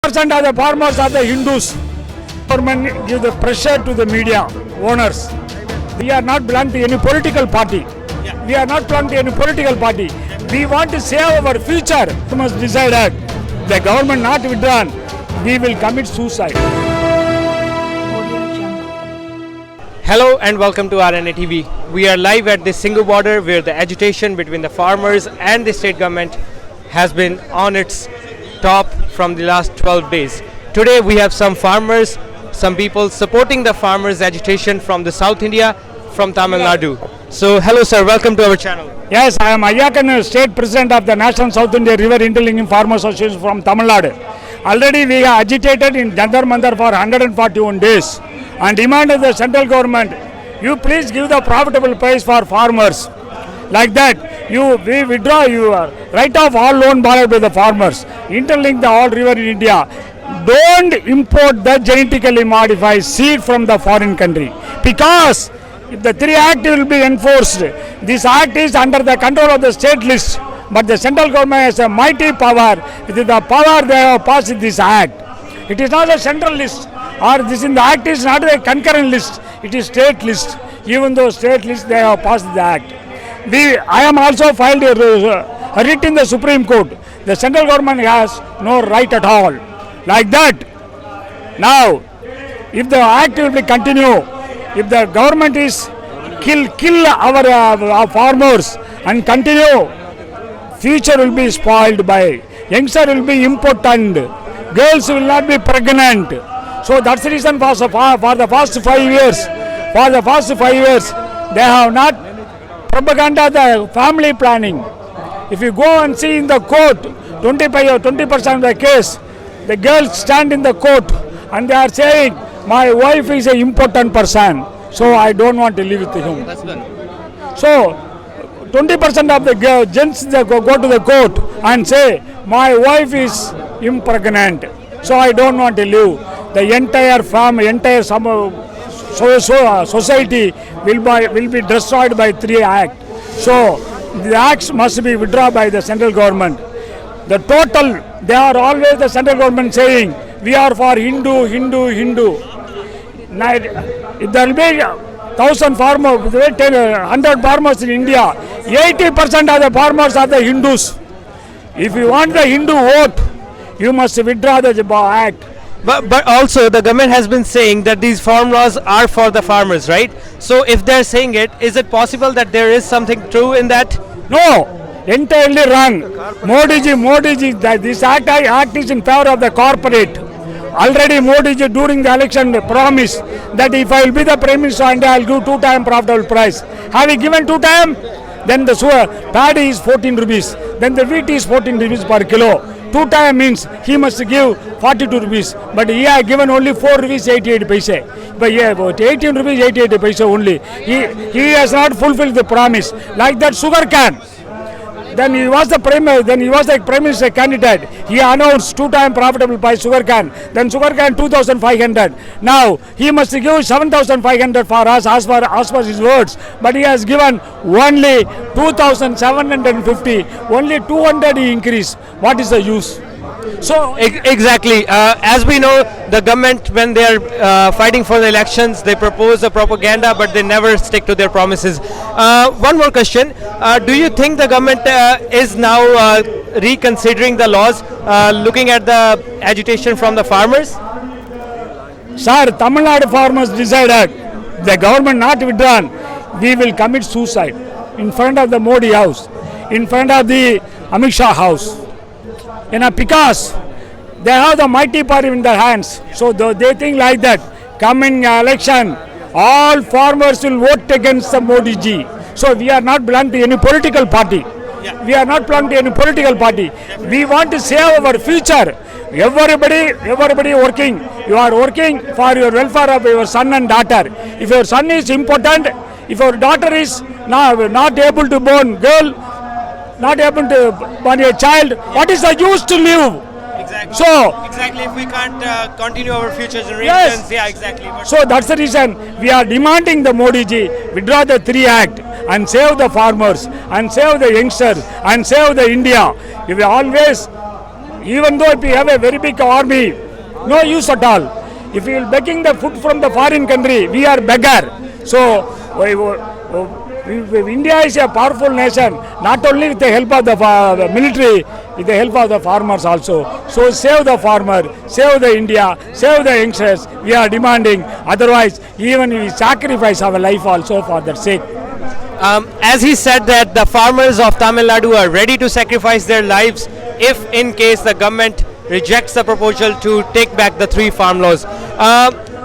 80% of the farmers are the Hindus. Government give the pressure to the media owners. We are not belong to any political party. We are not belong to any political party. We want to save our future. We must decide that the government not withdrawn, we will commit suicide. Hello and welcome to RNA TV. We are live at the Singhu border where the agitation between the farmers and the state government has been on its top from the last 12 days. Today we have some farmers, some people supporting the farmers' agitation from the South India, from Tamil Nadu. So hello sir, welcome to our channel. Yes, I am Ayyakan, State President of the National South India River Interlinking Farmers Association from Tamil Nadu. Already we have agitated in Jantar Mantar for 141 days and demanded the central government, you please give the profitable price for farmers. Like that, we withdraw your right of all loan borrowed by the farmers, interlink the all river in India. Don't import the genetically modified seed from the foreign country, because if the 3 Act will be enforced, this Act is under the control of the state list, but the central government has a mighty power. With the power they have passed this Act. It is not a central list, or this in the Act is not a concurrent list, it is state list. Even though state list they have passed the Act. I am also filed a writ in the Supreme Court. The central government has no right at all. Like that, now, if the Act will be continue, if the government is kill our farmers and continue, future will be spoiled by, youngster will be important, girls will not be pregnant. So that's the reason for the past 5 years. For the past 5 years, they have not propaganda the family planning. If you go and see in the court, 20% of the case, the girls stand in the court and they are saying, my wife is an important person, so I don't want to live with him. So 20% of the gents they go to the court and say, my wife is impregnant, so I don't want to live. The entire family, entire society will be destroyed by 3 Act. So the acts must be withdrawn by the central government. The total, they are always the central government saying, we are for Hindu. If there will be 1,000 farmers, 100 farmers in India, 80% of the farmers are the Hindus. If you want the Hindu vote, you must withdraw the Act. But also the government has been saying that these farm laws are for the farmers, right? So if they're saying it, is it possible that there is something true in that? No, entirely wrong. Modi ji, this act is in favor of the corporate. Already Modi ji during the election promised that if I will be the Prime Minister and I will give 2 times profitable price. Have you given 2 times? Then the paddy is 14 rupees. Then the wheat is 14 rupees per kilo. 2 times means he must give 42 rupees. But he has given only 4 rupees 88 paise. But yeah, about 18 rupees 88 paise only. He has not fulfilled the promise. Like that sugar cane. Then he was the Prime Minister candidate. He announced 2 times profitable price sugar cane. Then sugar cane 2,500. Now he must give 7,500 for us as per his words. But he has given only 2,750. Only 200 he increased. What is the use? So exactly, as we know, the government, when they are fighting for the elections, they propose the propaganda, but they never stick to their promises. One more question: do you think the government is now reconsidering the laws, looking at the agitation from the farmers? Sir, Tamil Nadu farmers decided the government not withdrawn, we will commit suicide in front of the Modi house, in front of the Amit Shah house. Because they have the mighty power in their hands. So they think like that, coming election, all farmers will vote against the Modi ji. So we are not belong to any political party. We are not belong to any political party. We want to save our future. Everybody working. You are working for your welfare of your son and daughter. If your son is important, if your daughter is not able to born girl, not able to born a child, what is the use to live? Exactly. So exactly, if we can't continue our future generations, yes. Yeah, exactly. But so that's the reason we are demanding the Modi ji withdraw the 3 Act and save the farmers and save the youngsters and save the India. If we always Even though if we have a very big army, no use at all. If we are begging the food from the foreign country, we are beggar. So India is a powerful nation, not only with the help of the military, with the help of the farmers also. So save the farmer, save the India, save the youngsters. We are demanding. Otherwise, even we sacrifice our life also for their sake. As he said that the farmers of Tamil Nadu are ready to sacrifice their lives if in case the government rejects the proposal to take back the 3 farm laws.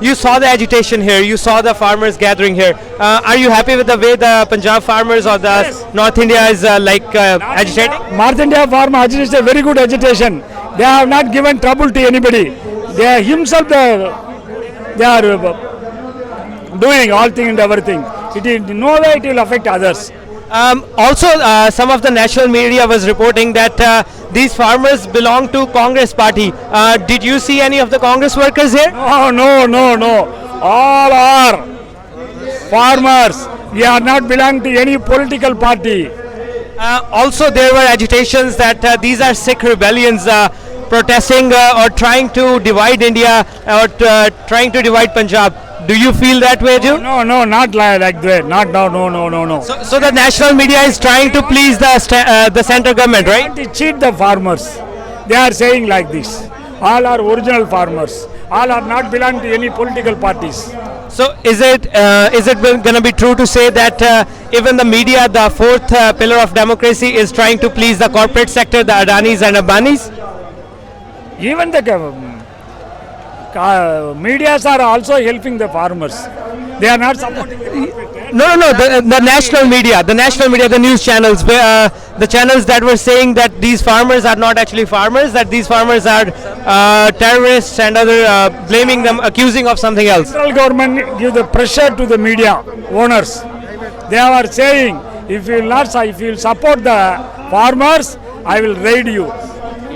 You saw the agitation here, you saw the farmers gathering here. Are you happy with the way the Punjab farmers or the North India is agitating? North India farmer agitation is a very good agitation. They have not given trouble to anybody. They are himself they are doing all things and everything. It is no way it will affect others. Also, some of the national media was reporting that these farmers belong to Congress party. Did you see any of the Congress workers here? No. All are farmers. We are not belong to any political party. Also, there were agitations that these are Sikh rebellions protesting or trying to divide India or trying to divide Punjab. Do you feel that way, Joe? No, not like that. Not no. So the national media is trying to please the central government, right? To cheat the farmers. They are saying like this. All are original farmers. All are not belong to any political parties. So is it going to be true to say that even the media, the fourth pillar of democracy, is trying to please the corporate sector, the Adanis and Ambanis? Even the medias are also helping the farmers. They are not supporting the corporate. No. The national media, the news channels, the channels that were saying that these farmers are not actually farmers, that these farmers are terrorists and other blaming them, accusing of something else. Central government give the pressure to the media owners. They are saying, if you will support the farmers, I will raid you.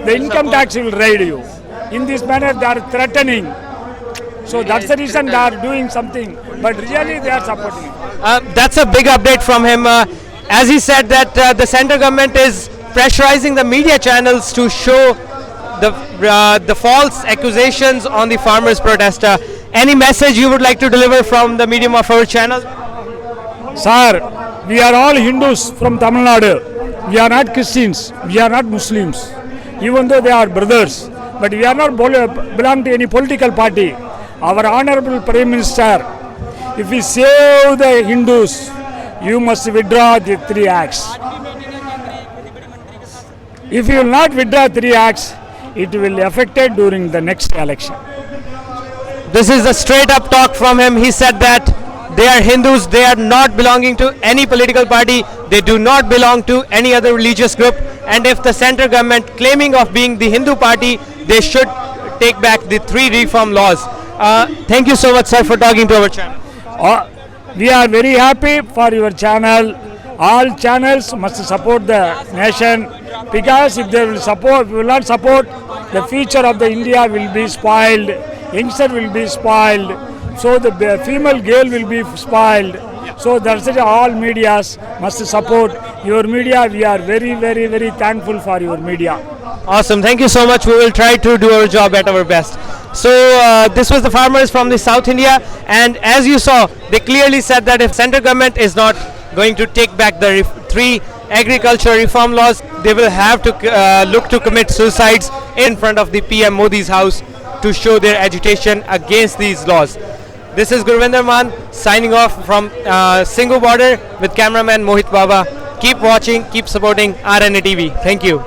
The income tax will raid you. In this manner, they are threatening. So that's the reason they are doing something. But really, they are supporting. That's a big update from him. As he said that the central government is pressurizing the media channels to show the false accusations on the farmers' protest. Any message you would like to deliver from the medium of our channel? Sir, we are all Hindus from Tamil Nadu. We are not Christians. We are not Muslims. Even though they are brothers. But we are not belong to any political party. Our Honorable Prime Minister, if we save the Hindus, you must withdraw the 3 acts. If you will not withdraw 3 acts, it will affect it during the next election. This is a straight up talk from him. He said that they are Hindus, they are not belonging to any political party, they do not belong to any other religious group, and if the central government claiming of being the Hindu party, they should take back the 3 reform laws. Thank you so much, sir, for talking to our channel. We are very happy for your channel. All channels must support the nation, because if they will not support, the future of the India will be spoiled, youngster will be spoiled, so the female girl will be spoiled. So that's it, all medias must support your media. We are very thankful for your media. Awesome, thank you so much. We will try to do our job at our best. So this was the farmers from the South India, and as you saw, they clearly said that if central government is not going to take back the 3 agriculture reform laws, they will have to look to commit suicides in front of the PM Modi's house to show their agitation against these laws. This is Gurvinder Maan signing off from Singhu border with cameraman Mohit Baba. Keep watching, keep supporting RNA TV. Thank you.